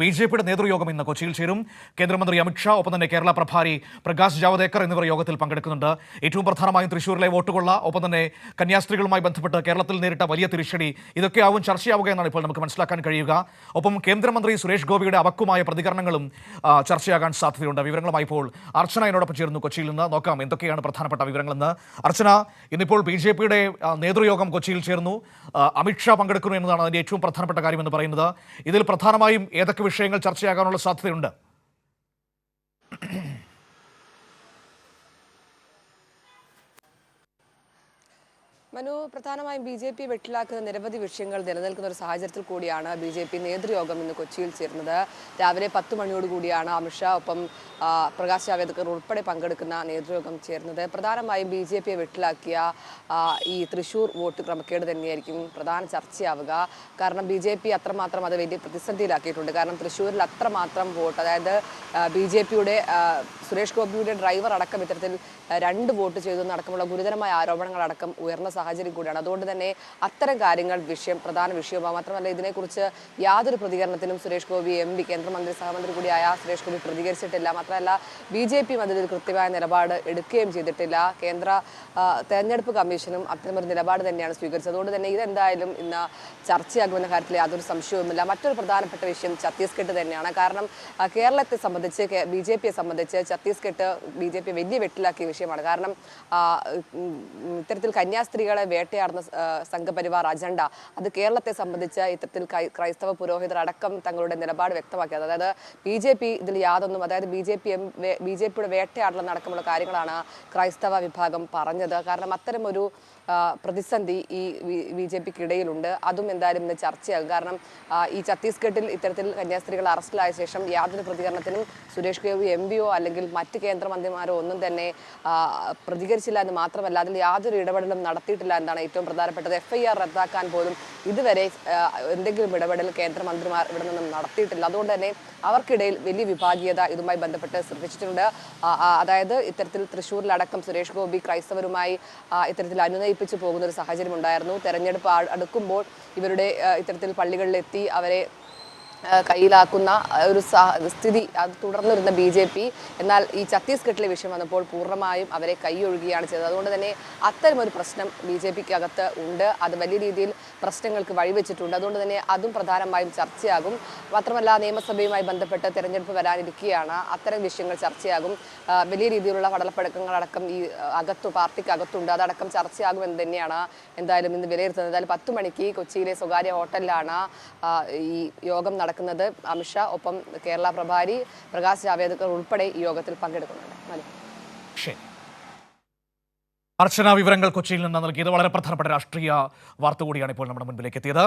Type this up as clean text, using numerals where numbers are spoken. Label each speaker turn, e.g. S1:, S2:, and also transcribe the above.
S1: ബിജെപിയുടെ നേതൃയോഗം ഇന്ന് കൊച്ചിയിൽ ചേരും. കേന്ദ്രമന്ത്രി അമിത്ഷാ, ഒപ്പം തന്നെ കേരള പ്രഭാരി പ്രകാശ് ജാവദേക്കർ എന്നിവർ യോഗത്തിൽ പങ്കെടുക്കുന്നുണ്ട്. ഏറ്റവും പ്രധാനമായും തൃശ്ശൂരിലെ വോട്ടുകൊള്ള, ഒപ്പം തന്നെ കന്യാസ്ത്രീകളുമായി ബന്ധപ്പെട്ട് കേരളത്തിൽ നേരിട്ട വലിയ തിരിച്ചടി, ഇതൊക്കെയാവും ചർച്ചയാവുക എന്നാണ് ഇപ്പോൾ നമുക്ക് മനസ്സിലാക്കാൻ കഴിയുക. ഒപ്പം കേന്ദ്രമന്ത്രി സുരേഷ് ഗോപിയുടെ അവക്കുമായ പ്രതികരണങ്ങളും ചർച്ചയാകാൻ സാധ്യതയുണ്ട്. വിവരങ്ങളുമായി ഇപ്പോൾ അർച്ചന എന്നോടൊപ്പം ചേരുന്നു കൊച്ചിയിൽ നിന്ന്. നോക്കാം എന്തൊക്കെയാണ് പ്രധാനപ്പെട്ട വിവരങ്ങളെന്ന്. അർച്ചന, ഇന്നിപ്പോൾ ബിജെപിയുടെ നേതൃയോഗം കൊച്ചിയിൽ ചേർന്നു. അമിത്ഷാ പങ്കെടുക്കുന്നു എന്നതാണ് അതിൻ്റെ ഏറ്റവും പ്രധാനപ്പെട്ട കാര്യമെന്ന് പറയുന്നത്. ഇതിൽ പ്രധാനമായും ഏതൊക്കെ വിഷയങ്ങൾ ചർച്ചയാകാനുള്ള സാധ്യതയുണ്ട്?
S2: മനു, പ്രധാനമായും ബി.ജെ.പി വെട്ടിലാക്കുന്ന നിരവധി വിഷയങ്ങൾ നിലനിൽക്കുന്ന ഒരു സാഹചര്യത്തിൽ കൂടിയാണ് ബി.ജെ.പി നേതൃയോഗം ഇന്ന് കൊച്ചിയിൽ ചേർന്നത്. രാവിലെ 10 മണിയോടുകൂടിയാണ് അമിത്ഷാ, ഒപ്പം പ്രകാശ് ജാവദേക്കർ ഉൾപ്പെടെ പങ്കെടുക്കുന്ന നേതൃയോഗം ചേർന്നത്. പ്രധാനമായും ബി.ജെ.പിയെ വെട്ടിലാക്കിയ ഈ തൃശ്ശൂർ വോട്ട് ക്രമക്കേട് തന്നെയായിരിക്കും പ്രധാന ചർച്ചയാവുക. കാരണം ബി.ജെ.പി അത്രമാത്രം അത് വലിയ പ്രതിസന്ധിയിലാക്കിയിട്ടുണ്ട്. കാരണം തൃശ്ശൂരിൽ അത്രമാത്രം വോട്ട്, അതായത് ബി.ജെ.പിയുടെ സുരേഷ് ഗോപിയുടെ ഡ്രൈവർ അടക്കം ഇത്തരത്തിൽ 2 വോട്ട് ചെയ്തെന്നടക്കമുള്ള ഗുരുതരമായ ആരോപണങ്ങളടക്കം ഉയർന്ന സാഹചര്യം കൂടിയാണ്. അതുകൊണ്ട് തന്നെ അത്തരം കാര്യങ്ങൾ പ്രധാന വിഷയമാണ്. മാത്രമല്ല, ഇതിനെക്കുറിച്ച് യാതൊരു പ്രതികരണത്തിനും സുരേഷ് ഗോപി MP, കേന്ദ്രമന്ത്രി സഹമന്ത്രി കൂടിയായ സുരേഷ് ഗോപി പ്രതികരിച്ചിട്ടില്ല. മാത്രമല്ല, ബി.ജെ.പിയും അതിൽ കൃത്യമായ നിലപാട് എടുക്കുകയും ചെയ്തിട്ടില്ല. കേന്ദ്ര തെരഞ്ഞെടുപ്പ് കമ്മീഷനും അത്തരമൊരു നിലപാട് തന്നെയാണ് സ്വീകരിച്ചത്. അതുകൊണ്ട് തന്നെ ഇതെന്തായാലും ഇന്ന് ചർച്ചയാകുമെന്ന കാര്യത്തിൽ യാതൊരു സംശയവുമില്ല. മറ്റൊരു പ്രധാനപ്പെട്ട വിഷയം ഛത്തീസ്ഗഡ് തന്നെയാണ്. കാരണം കേരളത്തെ സംബന്ധിച്ച്, ബി.ജെ.പിയെ സംബന്ധിച്ച് ഛത്തീസ്ഗഡ് ബി.ജെ.പി വലിയ വെട്ടിലാക്കിയ വിഷയമാണ്. കാരണം ഇത്തരത്തിൽ കന്യാസ്ത്രീകളെ വേട്ടയാടുന്ന സംഘപരിവാർ അജണ്ട, അത് കേരളത്തെ സംബന്ധിച്ച് ഇത്തരത്തിൽ ക്രൈസ്തവ പുരോഹിതർ അടക്കം തങ്ങളുടെ നിലപാട് വ്യക്തമാക്കിയത്. അതായത് ബി.ജെ.പി ഇതിൽ യാതൊന്നും, അതായത് ബി.ജെ.പിയുടെ വേട്ടയാടൽ അടക്കമുള്ള കാര്യങ്ങളാണ് ക്രൈസ്തവ വിഭാഗം പറഞ്ഞത്. കാരണം അത്തരമൊരു പ്രതിസന്ധി ഈ ബി.ജെ.പിക്ക് ഇടയിലുണ്ട്. അതും എന്തായാലും ഇന്ന് ചർച്ചയാകും. കാരണം ഈ ഛത്തീസ്ഗഡിൽ ഇത്തരത്തിൽ കന്യാസ്ത്രീകൾ അറസ്റ്റിലായ ശേഷം യാതൊരു പ്രതികരണത്തിനും സുരേഷ് ഗോപി MPയോ അല്ലെങ്കിൽ മറ്റ് കേന്ദ്രമന്ത്രിമാരോ ഒന്നും തന്നെ പ്രതികരിച്ചില്ല എന്ന് മാത്രമല്ല, അതിൽ യാതൊരു ഇടപെടലും നടത്തിയിട്ടില്ല എന്നതാണ് ഏറ്റവും പ്രധാനപ്പെട്ടത്. FIR റദ്ദാക്കാൻ പോലും ഇതുവരെ എന്തെങ്കിലും ഇടപെടൽ കേന്ദ്രമന്ത്രിമാർ ഇവിടെ നിന്നും നടത്തിയിട്ടില്ല. അതുകൊണ്ട് തന്നെ അവർക്കിടയിൽ വലിയ വിഭാഗീയത ഇതുമായി ബന്ധപ്പെട്ട് ശ്രദ്ധിച്ചിട്ടുണ്ട്. അതായത് ഇത്തരത്തിൽ തൃശ്ശൂരിലടക്കം സുരേഷ് ഗോപി ക്രൈസ്തവരുമായി ഇത്തരത്തിൽ അനുനയിപ്പിച്ചു പോകുന്ന ഒരു സാഹചര്യം ഉണ്ടായിരുന്നു. തെരഞ്ഞെടുപ്പ് അടുക്കുമ്പോൾ ഇവരുടെ ഇത്തരത്തിൽ പള്ളികളിലെത്തി അവരെ കയ്യിലാക്കുന്ന ഒരു സ്ഥിതി അത് തുടർന്നിരുന്ന ബി.ജെ.പി, എന്നാൽ ഈ ഛത്തീസ്ഗഡിലെ വിഷയം വന്നപ്പോൾ പൂർണ്ണമായും അവരെ കൈയൊഴുകുകയാണ് ചെയ്തത്. അതുകൊണ്ട് തന്നെ അത്തരമൊരു പ്രശ്നം ബി.ജെ.പിക്ക് അകത്ത് ഉണ്ട്. അത് വലിയ രീതിയിൽ പ്രശ്നങ്ങൾക്ക് വഴിവെച്ചിട്ടുണ്ട്. അതുകൊണ്ട് തന്നെ അതും പ്രധാനമായും ചർച്ചയാകും. മാത്രമല്ല, നിയമസഭയുമായി ബന്ധപ്പെട്ട് തെരഞ്ഞെടുപ്പ് വരാനിരിക്കുകയാണ്. അത്തരം വിഷയങ്ങൾ ചർച്ചയാകും. വലിയ രീതിയിലുള്ള പടലപ്പടക്കങ്ങളടക്കം ഈ പാർട്ടിക്ക് അകത്തുണ്ട്. അതടക്കം ചർച്ചയാകുമെന്ന് തന്നെയാണ് എന്തായാലും ഇന്ന് വിലയിരുത്തുന്നത്. എന്തായാലും 10 മണിക്ക് കൊച്ചിയിലെ സ്വകാര്യ ഹോട്ടലിലാണ് ഈ യോഗം നടക്കുന്നത്. അമിത്ഷാ, ഒപ്പം കേരള പ്രഭാരി പ്രകാശ് ജാവദേക്കർ ഉൾപ്പെടെ ഈ യോഗത്തിൽ പങ്കെടുക്കുന്നുണ്ട്.
S1: അർച്ചന വിവരങ്ങൾ കൊച്ചിയിൽ നിന്ന് നൽകിയത്. വളരെ പ്രധാനപ്പെട്ട രാഷ്ട്രീയ വാർത്ത കൂടിയാണ് ഇപ്പോൾ നമ്മുടെ മുൻപിലേക്ക് എത്തിയത്.